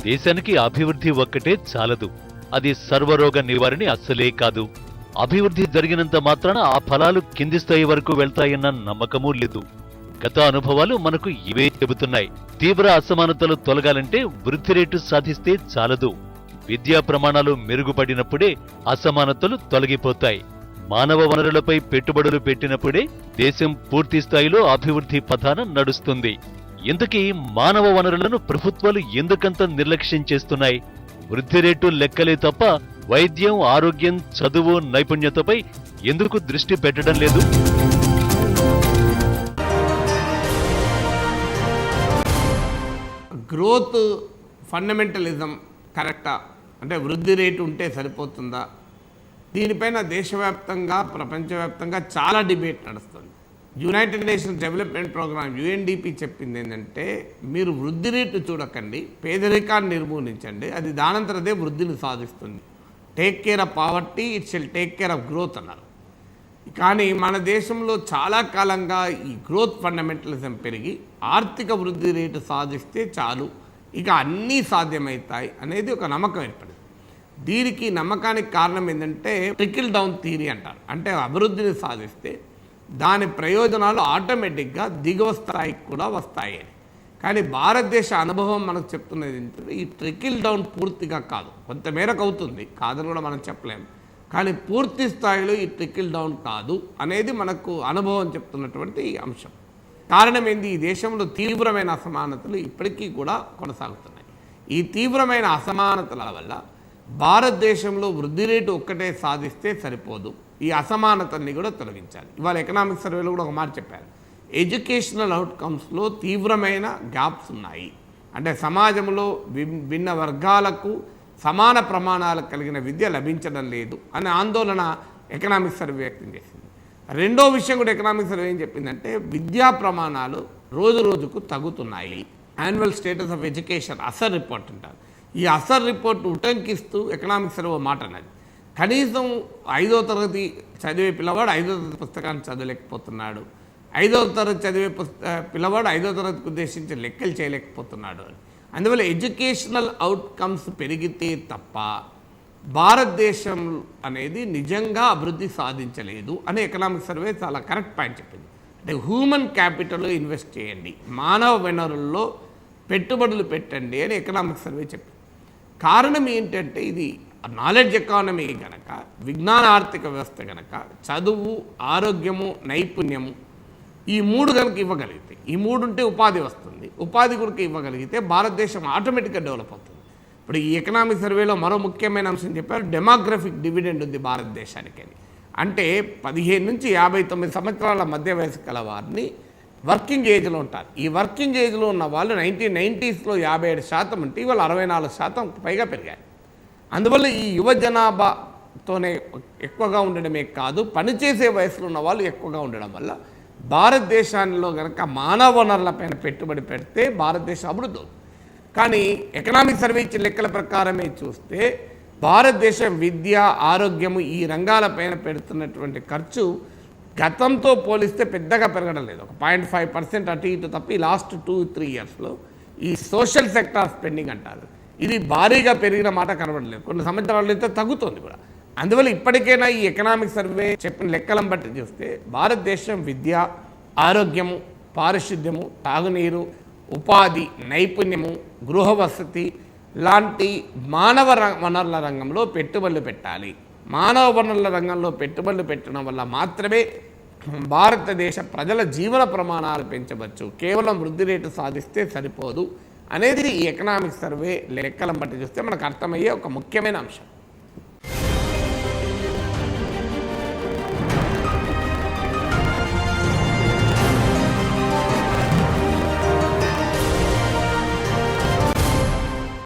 దేశానికి అభివృద్ధి ఒక్కటే చాలదు. అది సర్వరోగ నివారణ అస్సలే కాదు. అభివృద్ధి జరిగినంత మాత్రాన ఆ ఫలాలు కింది స్థాయి వరకు వెళ్తాయన్న నమ్మకమూ లేదు. గత అనుభవాలు మనకు ఇవే చెబుతున్నాయి. తీవ్ర అసమానతలు తొలగాలంటే వృద్ధి రేటు సాధిస్తే చాలదు. విద్యా ప్రమాణాలు మెరుగుపడినప్పుడే అసమానతలు తొలగిపోతాయి. మానవ వనరులపై పెట్టుబడులు పెట్టినప్పుడే దేశం పూర్తి స్థాయిలో అభివృద్ధి పథాన నడుస్తుంది. ఇంతకీ మానవ వనరులను ప్రభుత్వాలు ఎందుకంత నిర్లక్ష్యం చేస్తున్నాయి? వృద్ధి రేటు లెక్కలే తప్ప వైద్యం, ఆరోగ్యం, చదువు, నైపుణ్యతపై ఎందుకు దృష్టి పెట్టడం లేదు? గ్రోత్ ఫండమెంటలిజం కరెక్టా? అంటే వృద్ధి రేటు ఉంటే సరిపోతుందా? దీనిపైన దేశవ్యాప్తంగా, ప్రపంచవ్యాప్తంగా చాలా డిబేట్ నడుస్తుంది. United Nations Development Programme UNDP చెప్పింది ఏంటంటే, మీరు వృద్ధి రేటు చూడకండి, పేదరికాన్ని నిర్మూలించండి, అది దానంతరదే వృద్ధిని సాధిస్తుంది. Take care of poverty, it షిల్ take care of growth అన్నారు. కానీ మన దేశంలో చాలా కాలంగా ఈ గ్రోత్ ఫండమెంటలిజం పెరిగి ఆర్థిక వృద్ధి రేటు సాధిస్తే చాలు, ఇక అన్నీ సాధ్యమవుతాయి అనేది ఒక నమ్మకం ఏర్పడింది. దీనికి నమ్మకానికి కారణం ఏంటంటే ట్రికిల్ డౌన్ థియరీ అంటారు. అంటే అభివృద్ధిని సాధిస్తే దాని ప్రయోజనాలు ఆటోమేటిక్గా దిగువ స్థాయికి కూడా వస్తాయి అని. కానీ భారతదేశ అనుభవం మనకు చెప్తున్నది ఏంటంటే, ఈ ట్రికిల్ డౌన్ పూర్తిగా కాదు, కొంతమేరకు అవుతుంది, కాదని కూడా మనం చెప్పలేము. కానీ పూర్తి స్థాయిలో ఈ ట్రికిల్ డౌన్ కాదు అనేది మనకు అనుభవం చెప్తున్నటువంటి అంశం. కారణం ఏంది? ఈ దేశంలో తీవ్రమైన అసమానతలు ఇప్పటికీ కూడా కొనసాగుతున్నాయి. ఈ తీవ్రమైన అసమానతల వల్ల భారతదేశంలో వృద్ధి రేటు ఒక్కటే సాధిస్తే సరిపోదు, ఈ అసమానతల్ని కూడా తొలగించాలి. ఇవాళ ఎకనామిక్ సర్వేలో కూడా ఒక మాట చెప్పారు, ఎడ్యుకేషనల్ అవుట్కమ్స్లో తీవ్రమైన గ్యాప్స్ ఉన్నాయి. అంటే సమాజంలో భిన్న వర్గాలకు సమాన ప్రమాణాలు కలిగిన విద్య లభించడం లేదు అనే ఆందోళన ఎకనామిక్ సర్వే వ్యక్తం చేసింది. రెండో విషయం కూడా ఎకనామిక్ సర్వే ఏం చెప్పిందంటే, విద్యా ప్రమాణాలు రోజు రోజుకు తగ్గుతున్నాయి. Annual status of education ASER report అంటారు. ఈ అసర్ రిపోర్ట్ ఉటంకిస్తూ ఎకనామిక్ సర్వే మాట అన్నది. కనీసం 5వ తరగతి చదివే పిల్లవాడు 5వ తరగతి పుస్తకాన్ని చదవలేకపోతున్నాడు, 5వ తరగతి చదివే పిల్లవాడు 5వ తరగతికి ఉద్దేశించి లెక్కలు చేయలేకపోతున్నాడు అని. అందువల్ల ఎడ్యుకేషనల్ అవుట్కమ్స్ పెరిగితే తప్ప భారతదేశం అనేది నిజంగా అభివృద్ధి సాధించలేదు అని ఎకనామిక్ సర్వే చాలా కరెక్ట్ పాయింట్ చెప్పింది. అంటే హ్యూమన్ క్యాపిటల్లో ఇన్వెస్ట్ చేయండి, మానవ వనరుల్లో పెట్టుబడులు పెట్టండి అని ఎకనామిక్ సర్వే చెప్పింది. కారణం ఏంటంటే, ఇది నాలెడ్జ్ ఎకానమీ కనుక, విజ్ఞాన ఆర్థిక వ్యవస్థ కనుక, చదువు, ఆరోగ్యము, నైపుణ్యము ఈ మూడు కనుక ఇవ్వగలిగితే, ఈ మూడు ఉంటే ఉపాధి వస్తుంది, ఉపాధి కనుక ఇవ్వగలిగితే భారతదేశం ఆటోమేటిక్గా డెవలప్ అవుతుంది. ఇప్పుడు ఈ ఎకనామిక్ సర్వేలో మరో ముఖ్యమైన అంశం చెప్పారు, డెమోగ్రఫిక్ డివిడెండ్ ఉంది భారతదేశానికి అని. అంటే 15 నుంచి 59 సంవత్సరాల మధ్య వయసు కల వారిని వర్కింగ్ ఏజ్లో ఉంటారు. ఈ వర్కింగ్ ఏజ్లో ఉన్న వాళ్ళు 1990స్లో 57% ఉంటే ఇవాళ 64% పైగా పెరిగారు. అందువల్ల ఈ యువ జనాభాతోనే ఎక్కువగా ఉండడమే కాదు, పనిచేసే వయసులో ఉన్న వాళ్ళు ఎక్కువగా ఉండడం వల్ల భారతదేశాల్లో కనుక మానవ వనరులపైన పెట్టుబడి పెడితే భారతదేశం అభివృద్ధి అవుతుంది. కానీ ఎకనామిక్ సర్వే ఇచ్చిన లెక్కల ప్రకారమే చూస్తే భారతదేశం విద్య, ఆరోగ్యము ఈ రంగాలపైన పెడుతున్నటువంటి ఖర్చు గతంతో పోలిస్తే పెద్దగా పెరగడం లేదు, ఒక 0.5% అటు ఇటు తప్పి లాస్ట్ 2-3 ఇయర్స్లో ఈ సోషల్ సెక్టార్ స్పెండింగ్ అంటారు, ఇది భారీగా పెరిగిన మాట కనబడలేదు. కొన్ని సంవత్సరాలు అయితే తగ్గుతుంది కూడా. అందువల్ల ఇప్పటికైనా ఈ ఎకనామిక్ సర్వే చెప్పిన లెక్కలను బట్టి చూస్తే భారతదేశం విద్య, ఆరోగ్యము, పారిశుద్ధ్యము, తాగునీరు, ఉపాధి, నైపుణ్యము, గృహ వసతి లాంటి మానవ వనరుల రంగంలో పెట్టుబడులు పెట్టాలి. మానవ వనరుల రంగంలో పెట్టుబడులు పెట్టడం వల్ల మాత్రమే భారతదేశ ప్రజల జీవన ప్రమాణాలు పెంచవచ్చు, కేవలం వృద్ధి రేటు సాధిస్తే సరిపోదు అనేది ఈ ఎకనామిక్ సర్వే లెక్కలను బట్టి చూస్తే మనకు అర్థమయ్యే ఒక ముఖ్యమైన అంశం.